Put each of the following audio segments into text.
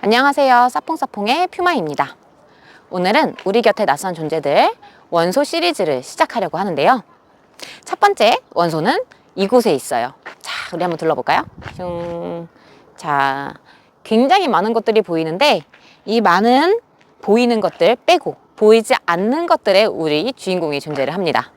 안녕하세요. 사퐁사퐁의 퓨마입니다. 오늘은 우리 곁에 낯선 존재들 원소 시리즈를 시작하려고 하는데요. 첫 번째 원소는 이곳에 있어요. 자, 우리 한번 둘러볼까요? 자, 굉장히 많은 것들이 보이는데 이 많은 보이는 것들 빼고 보이지 않는 것들에 우리 주인공이 존재를 합니다.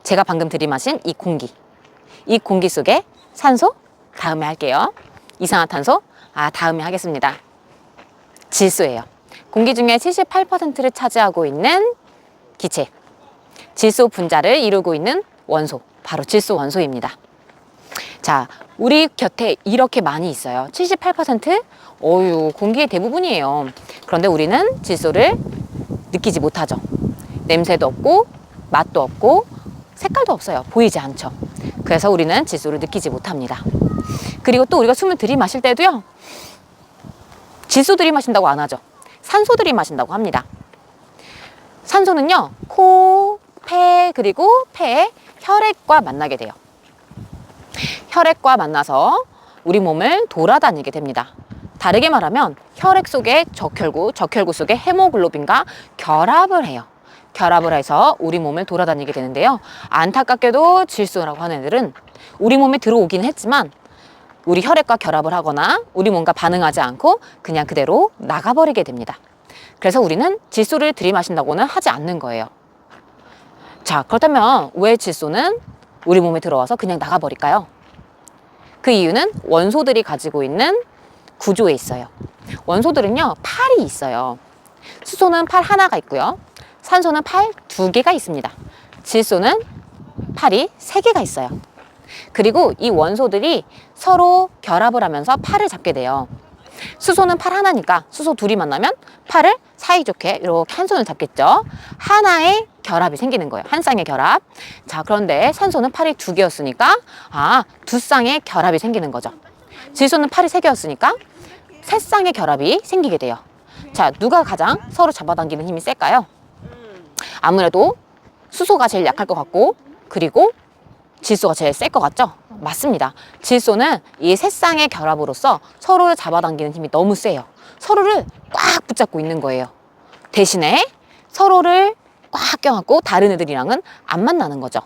제가 방금 들이마신 이 공기 속에 산소 다음에 할게요. 이산화탄소 다음에 하겠습니다. 질소예요. 공기 중에 78%를 차지하고 있는 기체, 질소 분자를 이루고 있는 원소, 바로 질소 원소입니다. 자, 우리 곁에 이렇게 많이 있어요. 78%? 어유, 공기의 대부분이에요. 그런데 우리는 질소를 느끼지 못하죠. 냄새도 없고 맛도 없고 색깔도 없어요. 보이지 않죠. 그래서 우리는 질소를 느끼지 못합니다. 그리고 또 우리가 숨을 들이마실 때도요, 질소 들이마신다고 안 하죠. 산소 들이마신다고 합니다. 산소는요, 코, 폐, 그리고 폐의 혈액과 만나게 돼요. 혈액과 만나서 우리 몸을 돌아다니게 됩니다. 다르게 말하면 혈액 속에 적혈구 속에 헤모글로빈과 결합을 해요. 결합을 해서 우리 몸을 돌아다니게 되는데요. 안타깝게도 질소라고 하는 애들은 우리 몸에 들어오긴 했지만 우리 혈액과 결합을 하거나 우리 몸과 반응하지 않고 그냥 그대로 나가버리게 됩니다. 그래서 우리는 질소를 들이마신다고는 하지 않는 거예요. 자, 그렇다면 왜 질소는 우리 몸에 들어와서 그냥 나가버릴까요? 그 이유는 원소들이 가지고 있는 구조에 있어요. 원소들은요, 팔이 있어요. 수소는 팔 하나가 있고요. 산소는 팔 두 개가 있습니다. 질소는 팔이 세 개가 있어요. 그리고 이 원소들이 서로 결합을 하면서 팔을 잡게 돼요. 수소는 팔 하나니까 수소 둘이 만나면 팔을 사이좋게 이렇게 한 손을 잡겠죠. 하나의 결합이 생기는 거예요. 한 쌍의 결합. 자, 그런데 산소는 팔이 두 개였으니까 두 쌍의 결합이 생기는 거죠. 질소는 팔이 세 개였으니까 세 쌍의 결합이 생기게 돼요. 자, 누가 가장 서로 잡아당기는 힘이 셀까요? 아무래도 수소가 제일 약할 것 같고, 그리고 질소가 제일 셀 것 같죠? 맞습니다. 질소는 이 세 쌍의 결합으로서 서로를 잡아당기는 힘이 너무 세요. 서로를 꽉 붙잡고 있는 거예요. 대신에 서로를 꽉 껴안고 다른 애들이랑은 안 만나는 거죠.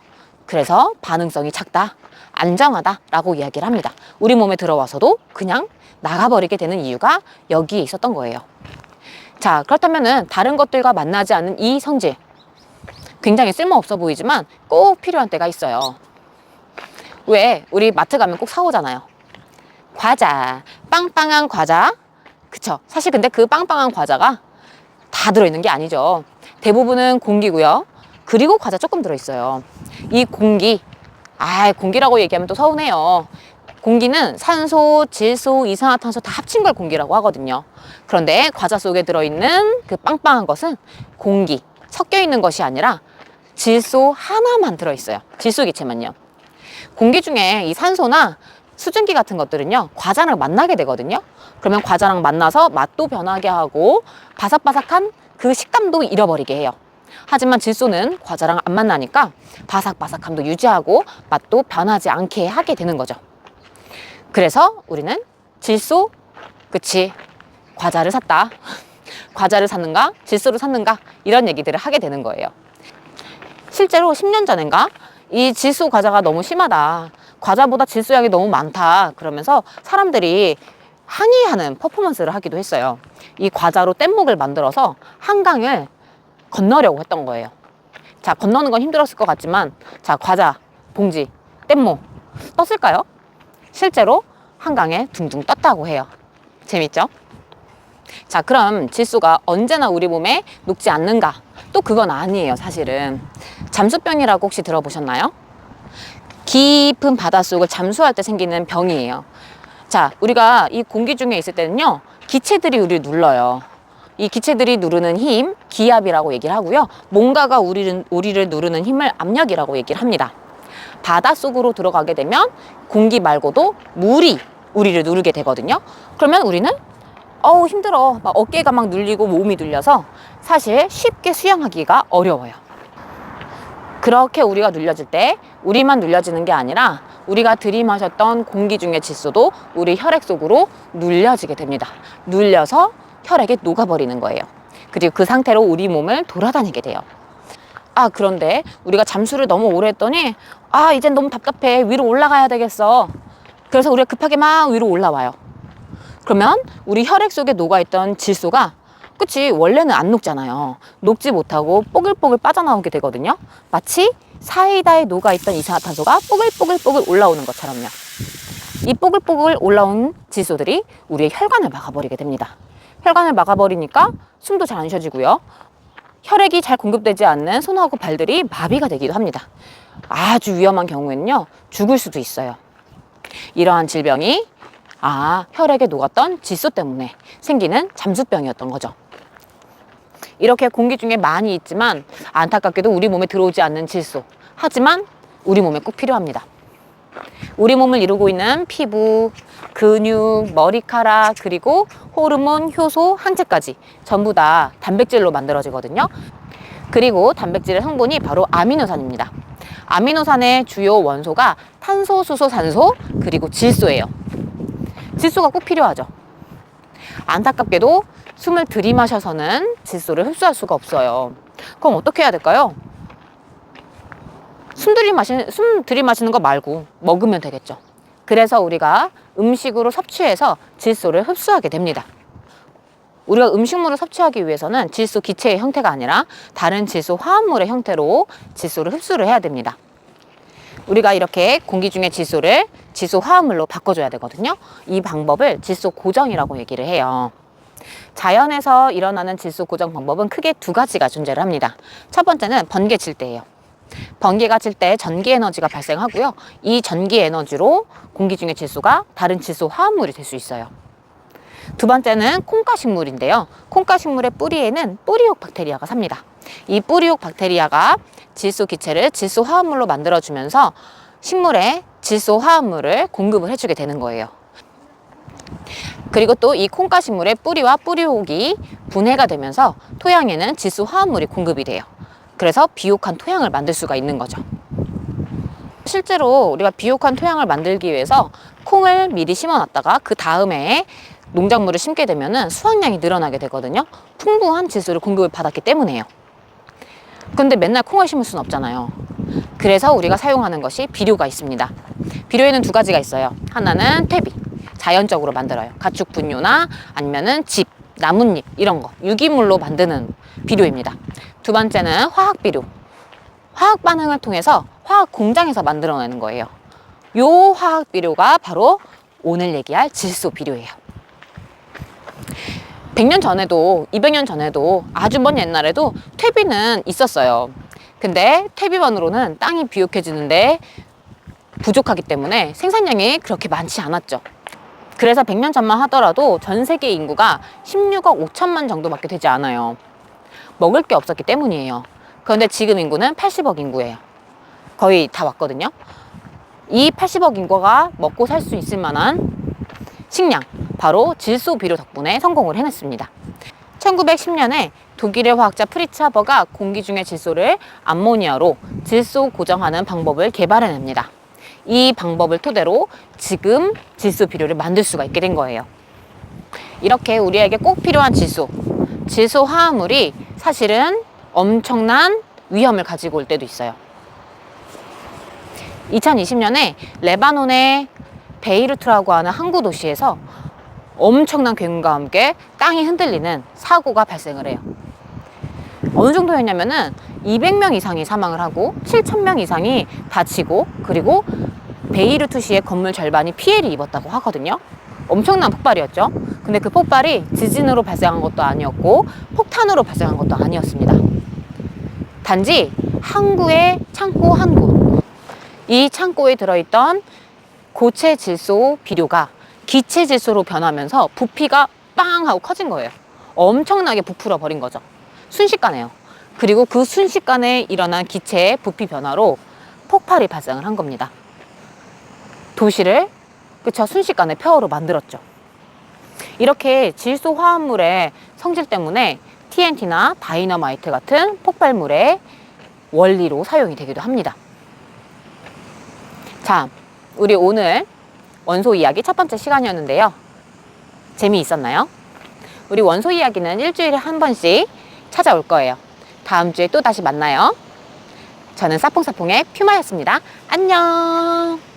그래서 반응성이 작다, 안정하다라고 이야기를 합니다. 우리 몸에 들어와서도 그냥 나가버리게 되는 이유가 여기에 있었던 거예요. 자, 그렇다면은 다른 것들과 만나지 않는 이 성질, 굉장히 쓸모없어 보이지만 꼭 필요한 때가 있어요. 왜? 우리 마트 가면 꼭 사오잖아요. 과자, 빵빵한 과자. 그쵸? 사실 근데 그 빵빵한 과자가 다 들어있는 게 아니죠. 대부분은 공기고요. 그리고 과자 조금 들어있어요. 이 공기, 공기라고 얘기하면 또 서운해요. 공기는 산소, 질소, 이산화탄소 다 합친 걸 공기라고 하거든요. 그런데 과자 속에 들어있는 그 빵빵한 것은 공기, 섞여 있는 것이 아니라 질소 하나만 들어있어요. 질소 기체만요. 공기 중에 이 산소나 수증기 같은 것들은요, 과자랑 만나게 되거든요. 그러면 과자랑 만나서 맛도 변하게 하고 바삭바삭한 그 식감도 잃어버리게 해요. 하지만 질소는 과자랑 안 만나니까 바삭바삭함도 유지하고 맛도 변하지 않게 하게 되는 거죠. 그래서 우리는 질소, 그치, 과자를 샀다. 과자를 샀는가, 질소를 샀는가, 이런 얘기들을 하게 되는 거예요. 실제로 10년 전인가 이 질소 과자가 너무 심하다, 과자보다 질소 양이 너무 많다, 그러면서 사람들이 항의하는 퍼포먼스를 하기도 했어요. 이 과자로 뗏목을 만들어서 한강을 건너려고 했던 거예요. 자, 건너는 건 힘들었을 것 같지만, 자, 과자, 봉지, 뗏목 떴을까요? 실제로 한강에 둥둥 떴다고 해요. 재밌죠? 자, 그럼 질소가 언제나 우리 몸에 녹지 않는가? 또 그건 아니에요, 사실은. 잠수병이라고 혹시 들어보셨나요? 깊은 바닷속을 잠수할 때 생기는 병이에요. 자, 우리가 이 공기 중에 있을 때는요, 기체들이 우리를 눌러요. 이 기체들이 누르는 힘, 기압이라고 얘기를 하고요. 뭔가가 우리를 누르는 힘을 압력이라고 얘기를 합니다. 바닷속으로 들어가게 되면 공기 말고도 물이 우리를 누르게 되거든요. 그러면 우리는 힘들어, 막 어깨가 막 눌리고 몸이 눌려서 사실 쉽게 수영하기가 어려워요. 그렇게 우리가 눌려질 때 우리만 눌려지는 게 아니라 우리가 들이마셨던 공기 중의 질소도 우리 혈액 속으로 눌려지게 됩니다. 눌려서 혈액에 녹아버리는 거예요. 그리고 그 상태로 우리 몸을 돌아다니게 돼요. 그런데 우리가 잠수를 너무 오래 했더니 이젠 너무 답답해. 위로 올라가야 되겠어. 그래서 우리가 급하게 막 위로 올라와요. 그러면 우리 혈액 속에 녹아있던 질소가 그치 원래는 안 녹잖아요. 녹지 못하고 뽀글뽀글 빠져나오게 되거든요. 마치 사이다에 녹아있던 이산화탄소가 뽀글뽀글 올라오는 것처럼요. 이 뽀글뽀글 올라온 질소들이 우리의 혈관을 막아버리게 됩니다. 혈관을 막아버리니까 숨도 잘 안 쉬어지고요. 혈액이 잘 공급되지 않는 손하고 발들이 마비가 되기도 합니다. 아주 위험한 경우에는요, 죽을 수도 있어요. 이러한 질병이 혈액에 녹았던 질소 때문에 생기는 잠수병이었던 거죠. 이렇게 공기 중에 많이 있지만 안타깝게도 우리 몸에 들어오지 않는 질소. 하지만 우리 몸에 꼭 필요합니다. 우리 몸을 이루고 있는 피부, 근육, 머리카락, 그리고 호르몬, 효소, 항체까지 전부 다 단백질로 만들어지거든요. 그리고 단백질의 성분이 바로 아미노산입니다. 아미노산의 주요 원소가 탄소, 수소, 산소, 그리고 질소예요. 질소가 꼭 필요하죠. 안타깝게도 숨을 들이마셔서는 질소를 흡수할 수가 없어요. 그럼 어떻게 해야 될까요? 숨 들이마시는 거 말고 먹으면 되겠죠. 그래서 우리가 음식으로 섭취해서 질소를 흡수하게 됩니다. 우리가 음식물을 섭취하기 위해서는 질소 기체의 형태가 아니라 다른 질소 화합물의 형태로 질소를 흡수를 해야 됩니다. 우리가 이렇게 공기 중의 질소를 질소 화합물로 바꿔줘야 되거든요. 이 방법을 질소 고정이라고 얘기를 해요. 자연에서 일어나는 질소 고정 방법은 크게 두 가지가 존재를 합니다. 첫 번째는 번개 칠 때예요. 번개가 칠 때 전기 에너지가 발생하고요. 이 전기 에너지로 공기 중의 질소가 다른 질소 화합물이 될 수 있어요. 두 번째는 콩가식물인데요. 콩가식물의 뿌리에는 뿌리옥 박테리아가 삽니다. 이 뿌리옥 박테리아가 질소 기체를 질소 화합물로 만들어주면서 식물에 질소 화합물을 공급을 해주게 되는 거예요. 그리고 또 이 콩가식물의 뿌리와 뿌리옥이 분해가 되면서 토양에는 질소 화합물이 공급이 돼요. 그래서 비옥한 토양을 만들 수가 있는 거죠. 실제로 우리가 비옥한 토양을 만들기 위해서 콩을 미리 심어놨다가 그 다음에 농작물을 심게 되면 수확량이 늘어나게 되거든요. 풍부한 질소를 공급을 받았기 때문에요. 그런데 맨날 콩을 심을 수는 없잖아요. 그래서 우리가 사용하는 것이 비료가 있습니다. 비료에는 두 가지가 있어요. 하나는 퇴비, 자연적으로 만들어요. 가축 분뇨나 아니면은 집, 나뭇잎 이런 거 유기물로 만드는 비료입니다. 두 번째는 화학 비료. 화학 반응을 통해서 화학 공장에서 만들어내는 거예요. 요 화학 비료가 바로 오늘 얘기할 질소 비료예요. 100년 전에도 200년 전에도 아주 먼 옛날에도 퇴비는 있었어요. 근데 퇴비만으로는 땅이 비옥해지는데 부족하기 때문에 생산량이 그렇게 많지 않았죠. 그래서 100년 전만 하더라도 전 세계 인구가 16억 5천만 정도밖에 되지 않아요. 먹을 게 없었기 때문이에요. 그런데 지금 인구는 80억 인구예요. 거의 다 왔거든요. 이 80억 인구가 먹고 살 수 있을 만한 식량, 바로 질소 비료 덕분에 성공을 해냈습니다. 1910년에 독일의 화학자 프리츠 하버가 공기 중의 질소를 암모니아로 질소 고정하는 방법을 개발해냅니다. 이 방법을 토대로 지금 질소 비료를 만들 수가 있게 된 거예요. 이렇게 우리에게 꼭 필요한 질소 화합물이 사실은 엄청난 위험을 가지고 올 때도 있어요. 2020년에 레바논의 베이루트라고 하는 항구 도시에서 엄청난 굉음과 함께 땅이 흔들리는 사고가 발생을 해요. 어느 정도였냐면은 200명 이상이 사망을 하고 7,000명 이상이 다치고 그리고 베이루트시의 건물 절반이 피해를 입었다고 하거든요. 엄청난 폭발이었죠. 근데 그 폭발이 지진으로 발생한 것도 아니었고 폭탄으로 발생한 것도 아니었습니다. 단지 항구의 창고 한 곳, 이 창고에 들어있던 고체 질소 비료가 기체 질소로 변하면서 부피가 빵 하고 커진 거예요. 엄청나게 부풀어 버린 거죠. 순식간에요. 그리고 그 순식간에 일어난 기체의 부피 변화로 폭발이 발생을 한 겁니다. 도시를 순식간에 폐허로 만들었죠. 이렇게 질소 화합물의 성질 때문에 TNT나 다이너마이트 같은 폭발물의 원리로 사용이 되기도 합니다. 자, 우리 오늘 원소 이야기 첫 번째 시간이었는데요. 재미있었나요? 우리 원소 이야기는 일주일에 한 번씩 찾아올 거예요. 다음 주에 또 다시 만나요. 저는 사퐁사퐁의 퓨마였습니다. 안녕.